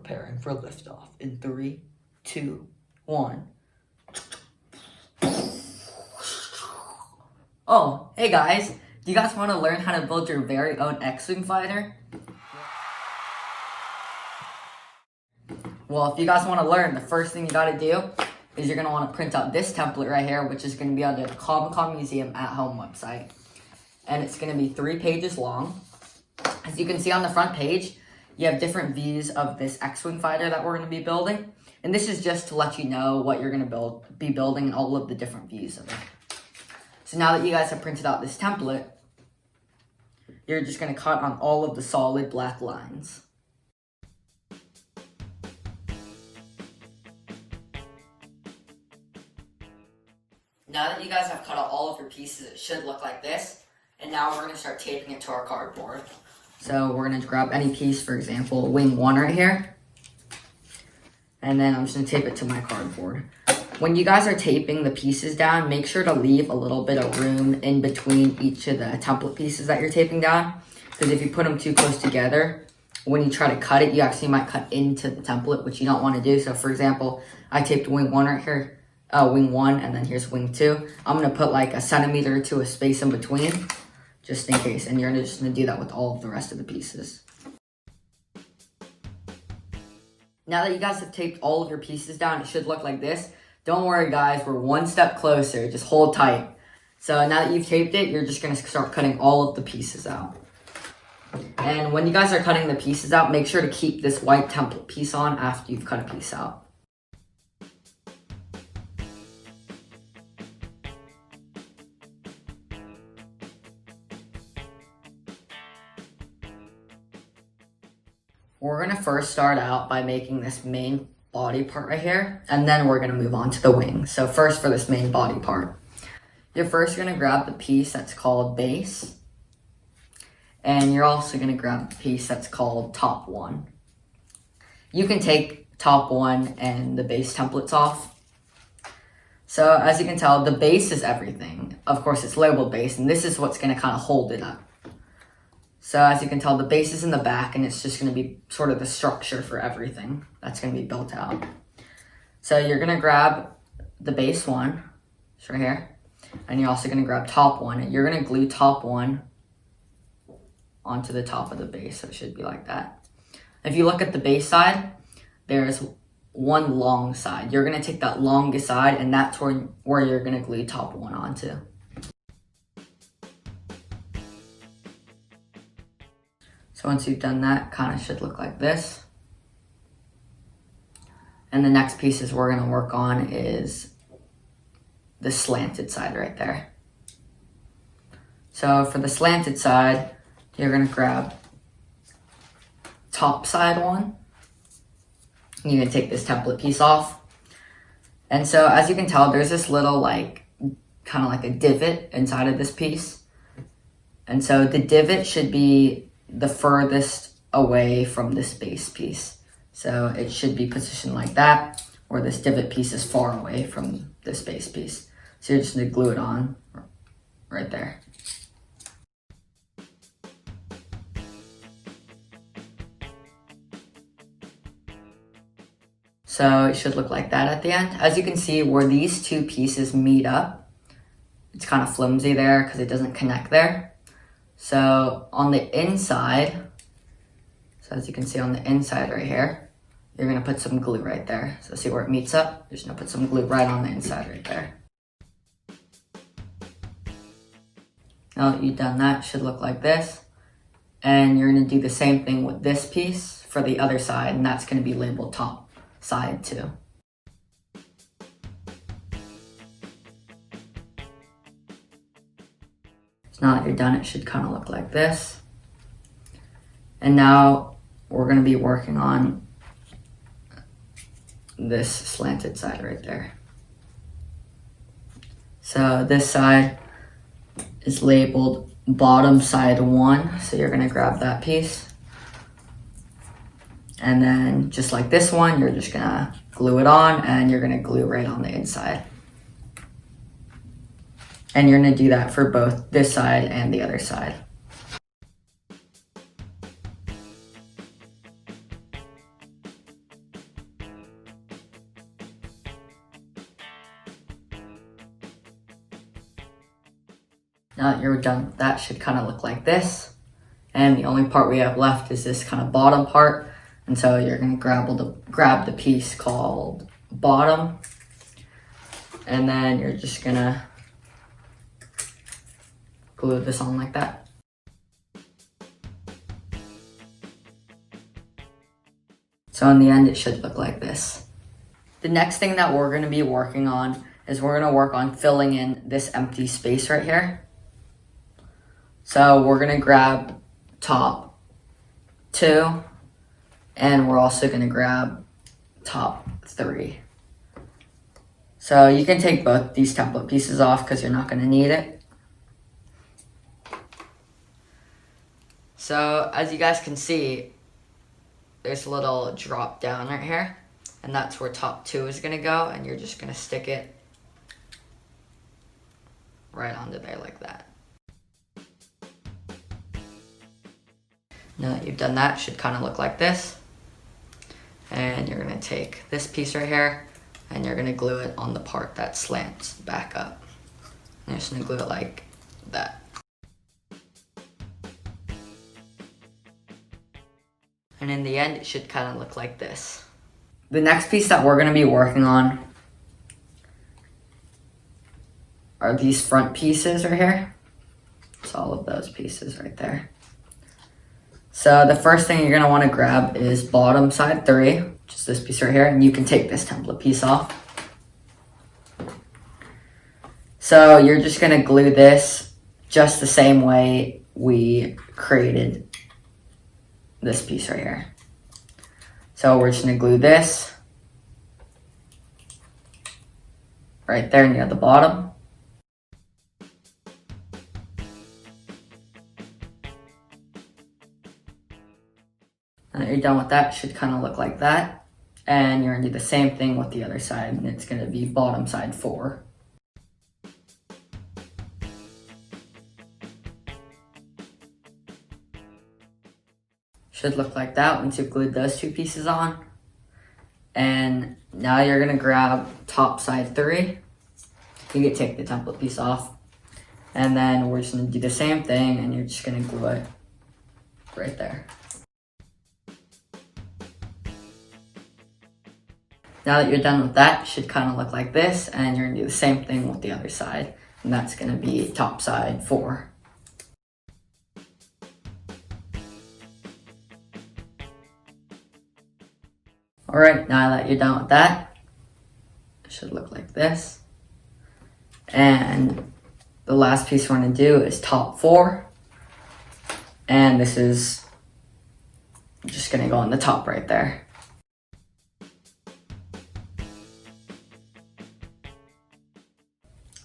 preparing for liftoff in 3, 2, 1. Oh, hey guys, do you guys want to learn how to build your very own X-Wing fighter? Well, if you guys want to learn, the first thing you got to do is you're going to want to print out this template right here, which is going to be on the Comic-Con Museum at Home website. And it's going to be 3 pages long. As you can see on the front page, you have different views of this X-Wing fighter that we're going to be building. And this is just to let you know what you're going to be building and all of the different views of it. So now that you guys have printed out this template, you're just going to cut on all of the solid black lines. Now that you guys have cut out all of your pieces, it should look like this. And now we're going to start taping it to our cardboard. So we're going to grab any piece, for example, wing 1 right here. And then I'm just going to tape it to my cardboard. When you guys are taping the pieces down, make sure to leave a little bit of room in between each of the template pieces that you're taping down. Because if you put them too close together, when you try to cut it, you actually might cut into the template, which you don't want to do. So for example, I taped wing 1 right here. Wing 1, and then here's wing 2. I'm going to put like a centimeter to a space in between, just in case. And you're just going to do that with all of the rest of the pieces. Now that you guys have taped all of your pieces down, it should look like this. Don't worry guys, we're one step closer. Just hold tight. So now that you've taped it, you're just going to start cutting all of the pieces out. And when you guys are cutting the pieces out, make sure to keep this white template piece on after you've cut a piece out. We're going to first start out by making this main body part right here, and then we're going to move on to the wings. So first, for this main body part, you're first going to grab the piece that's called base, and you're also going to grab the piece that's called top 1. You can take top 1 and the base templates off. So as you can tell, the base is everything. Of course, it's labeled base, and this is what's going to kind of hold it up. So as you can tell, the base is in the back, and it's just going to be sort of the structure for everything that's going to be built out. So you're going to grab the base 1, it's right here, and you're also going to grab top 1, and you're going to glue top 1 onto the top of the base, so it should be like that. If you look at the base side, there's one long side. You're going to take that longest side, and that's where you're going to glue top 1 onto. So once you've done that, kind of should look like this. And the next pieces we're going to work on is the slanted side right there. So for the slanted side, you're going to grab top side 1. You're going to take this template piece off. And so as you can tell, there's this little kind of like a divot inside of this piece. And so the divot should be the furthest away from this base piece. So it should be positioned like that, or this divot piece is far away from this base piece. So you're just going to glue it on right there. So it should look like that at the end. As you can see, where these two pieces meet up, it's kind of flimsy there because it doesn't connect there. So on the inside, so as you can see on the inside right here, you're going to put some glue right there. So see where it meets up? You're just going to put some glue right on the inside right there. Now that you've done that, it should look like this. And you're going to do the same thing with this piece for the other side, and that's going to be labeled top side too. So now that you're done, it should kind of look like this. And now we're going to be working on this slanted side right there. So this side is labeled bottom side 1. So you're going to grab that piece. And then just like this one, you're just going to glue it on, and you're going to glue right on the inside. And you're going to do that for both this side and the other side. Now that you're done with that, should kind of look like this. And the only part we have left is this kind of bottom part. And so you're gonna grab the piece called bottom. And then you're just gonna glue this on like that. So in the end, it should look like this. The next thing that we're gonna be working on is we're gonna work on filling in this empty space right here. So we're gonna grab top 2, and we're also gonna grab top 3. So you can take both these template pieces off because you're not gonna need it. So as you guys can see, there's a little drop down right here, and that's where top 2 is gonna go, and you're just gonna stick it right onto there like that. Now that you've done that, it should kind of look like this. And you're gonna take this piece right here, and you're gonna glue it on the part that slants back up. And you're just gonna glue it like that. And in the end, it should kind of look like this. The next piece that we're gonna be working on are these front pieces right here. It's all of those pieces right there. So the first thing you're gonna wanna grab is bottom side 3, which is this piece right here, and you can take this template piece off. So you're just gonna glue this just the same way we created this piece right here. So we're just gonna glue this right there near the bottom. And you're done with that, it should kind of look like that. And you're gonna do the same thing with the other side, and it's gonna be bottom side 4. Should look like that once you've glued those 2 pieces on. And now you're gonna grab top side 3. You can take the template piece off. And then we're just gonna do the same thing, and you're just gonna glue it right there. Now that you're done with that, it should kind of look like this, and you're gonna do the same thing with the other side, and that's gonna be top side 4. All right, now that you're done with that, it should look like this. And the last piece we're gonna do is top 4, and this is just gonna go on the top right there.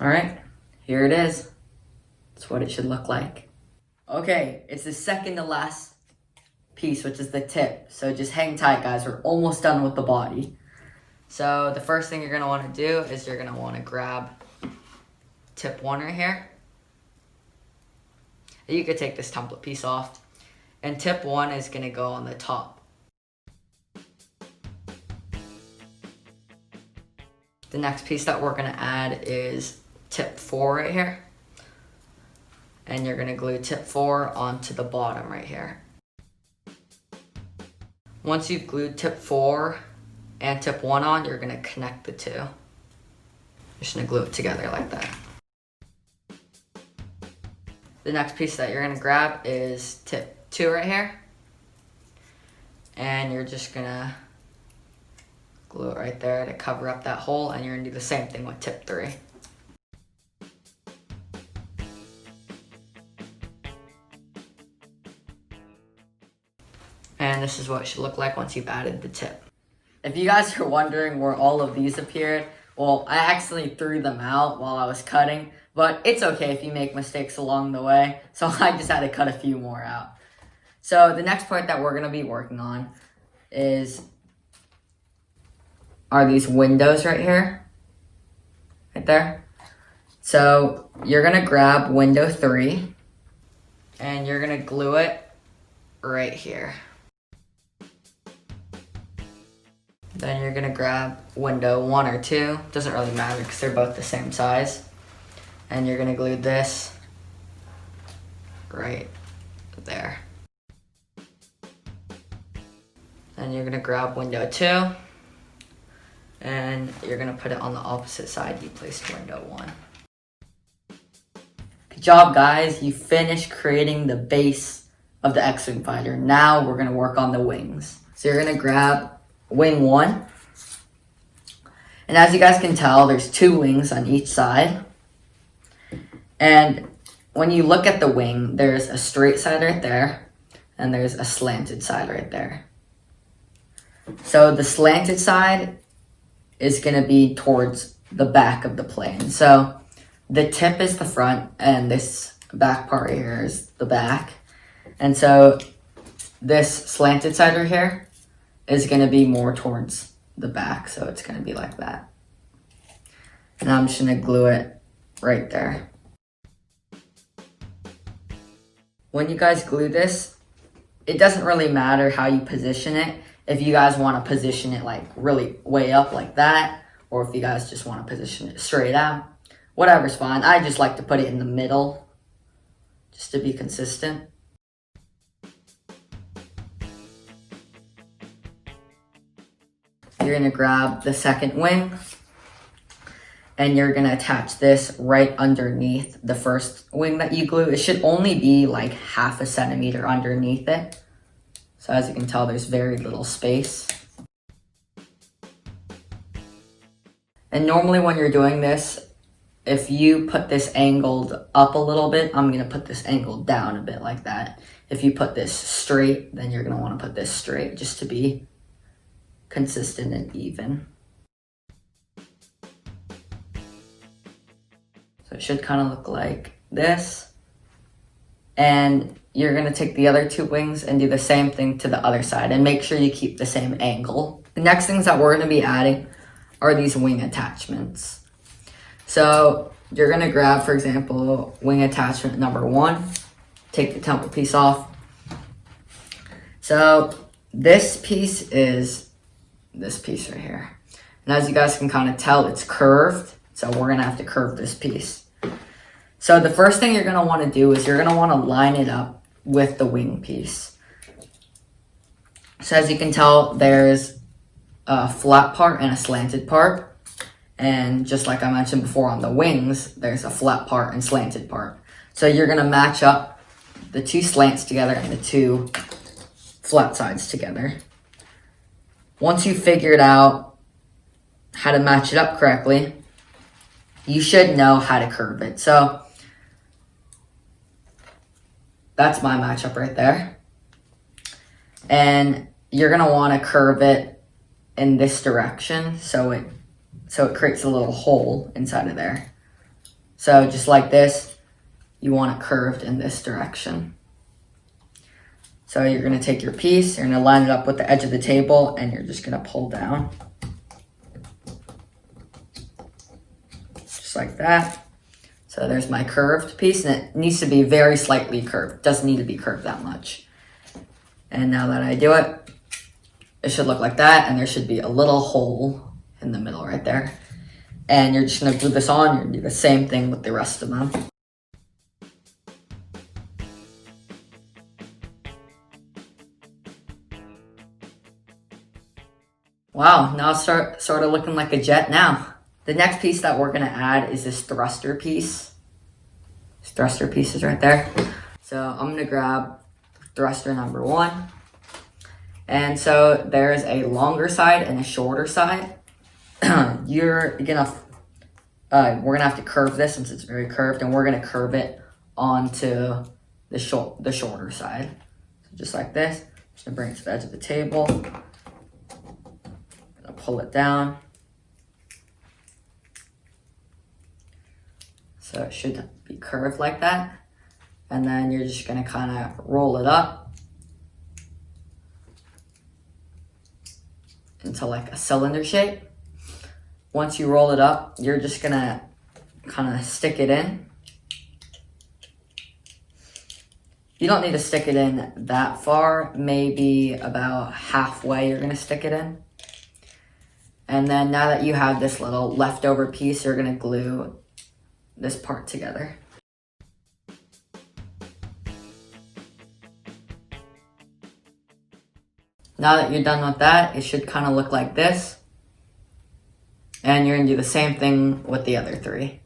All right, here it is. That's what it should look like. Okay, it's the second to last piece, which is the tip. So just hang tight, guys. We're almost done with the body. So the first thing you're gonna wanna do is you're gonna wanna grab tip 1 right here. You could take this template piece off. And tip 1 is gonna go on the top. The next piece that we're gonna add is tip 4 right here. And you're gonna glue tip 4 onto the bottom right here. Once you've glued tip 4 and tip 1 on, you're gonna connect the 2. Just gonna glue it together like that. The next piece that you're gonna grab is tip 2 right here. And you're just gonna glue it right there to cover up that hole, and you're gonna do the same thing with tip 3. And this is what it should look like once you've added the tip. If you guys are wondering where all of these appeared, well, I accidentally threw them out while I was cutting, but it's okay if you make mistakes along the way, so I just had to cut a few more out. So the next part that we're gonna be working on are these windows right here, right there. So you're gonna grab window 3, and you're gonna glue it right here. Then you're gonna grab window 1 or 2, doesn't really matter because they're both the same size. And you're gonna glue this right there. Then you're gonna grab window 2, and you're gonna put it on the opposite side you placed window 1. Good job, guys. You finished creating the base of the X-Wing fighter. Now we're gonna work on the wings. So you're gonna grab wing 1. And as you guys can tell, there's 2 wings on each side. And when you look at the wing, there's a straight side right there, and there's a slanted side right there. So the slanted side is gonna be towards the back of the plane. So the tip is the front, and this back part right here is the back. And so this slanted side right here is going to be more towards the back. So it's going to be like that. And I'm just going to glue it right there. When you guys glue this, it doesn't really matter how you position it. If you guys want to position it like really way up like that, or if you guys just want to position it straight out, whatever's fine. I just like to put it in the middle just to be consistent. You're going to grab the second wing, and you're going to attach this right underneath the first wing that you glue. It should only be like 1/2 centimeter underneath it. So as you can tell, there's very little space. And normally when you're doing this, if you put this angled up a little bit, I'm going to put this angled down a bit like that. If you put this straight, then you're going to want to put this straight just to be consistent and even. So it should kind of look like this. And you're going to take the other 2 wings and do the same thing to the other side, and make sure you keep the same angle. The next things that we're going to be adding are these wing attachments. So you're going to grab, for example, wing attachment number 1, take the temple piece off. So this piece is this piece right here. And as you guys can kind of tell, it's curved. So we're going to have to curve this piece. So the first thing you're going to want to do is you're going to want to line it up with the wing piece. So as you can tell, there's a flat part and a slanted part. And just like I mentioned before on the wings, there's a flat part and slanted part. So you're going to match up the 2 slants together and the 2 flat sides together. Once you figured out how to match it up correctly, you should know how to curve it. So that's my matchup right there. And you're going to want to curve it in this direction so it creates a little hole inside of there. So just like this, you want it curved in this direction. So you're going to take your piece, you're going to line it up with the edge of the table, and you're just going to pull down. Just like that. So there's my curved piece, and it needs to be very slightly curved. It doesn't need to be curved that much. And now that I do it, it should look like that, and there should be a little hole in the middle right there. And you're just going to glue this on. You're going to do the same thing with the rest of them. Wow, now it's sort of looking like a jet now. The next piece that we're going to add is this thruster piece. This thruster piece is right there. So I'm going to grab thruster number 1. And so there's a longer side and a shorter side. We're gonna have to curve this since it's very curved, and we're gonna curve it onto the shorter side. So just like this. Just gonna bring it to the edge of the table. Gonna pull it down. So it should be curved like that. And then you're just gonna kind of roll it up into like a cylinder shape. Once you roll it up, you're just gonna kind of stick it in. You don't need to stick it in that far, maybe about halfway you're gonna stick it in. And then now that you have this little leftover piece, you're gonna glue this part together. Now that you're done with that, it should kind of look like this. And you're going to do the same thing with the other 3.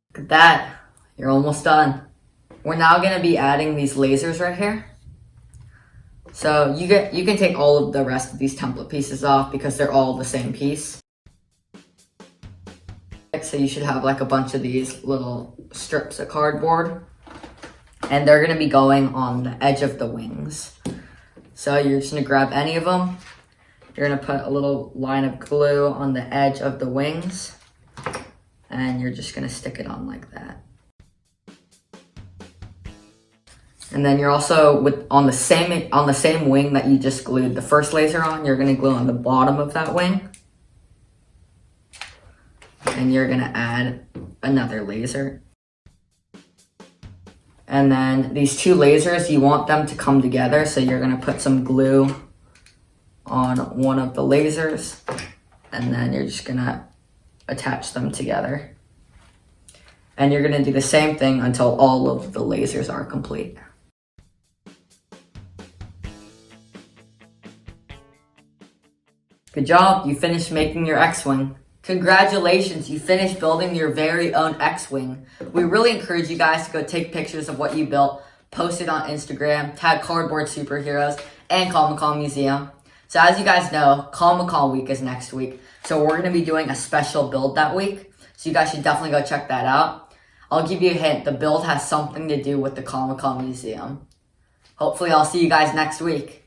Look at that. You're almost done. We're now going to be adding these lasers right here. So you can take all of the rest of these template pieces off because they're all the same piece. So you should have like a bunch of these little strips of cardboard. And they're going to be going on the edge of the wings. So you're just going to grab any of them. You're going to put a little line of glue on the edge of the wings. And you're just going to stick it on like that. And then you're also on the same wing that you just glued the first laser on, you're going to glue on the bottom of that wing. And you're going to add another laser. And then these 2 lasers, you want them to come together, so you're going to put some glue on one of the lasers, and then you're just going to attach them together. And you're going to do the same thing until all of the lasers are complete. Good job, you finished making your X-Wing. Congratulations, you finished building your very own X-Wing. We really encourage you guys to go take pictures of what you built, post it on Instagram, tag Cardboard Superheroes, and Comic-Con Museum. So as you guys know, Comic-Con week is next week. So we're going to be doing a special build that week. So you guys should definitely go check that out. I'll give you a hint, the build has something to do with the Comic-Con Museum. Hopefully I'll see you guys next week.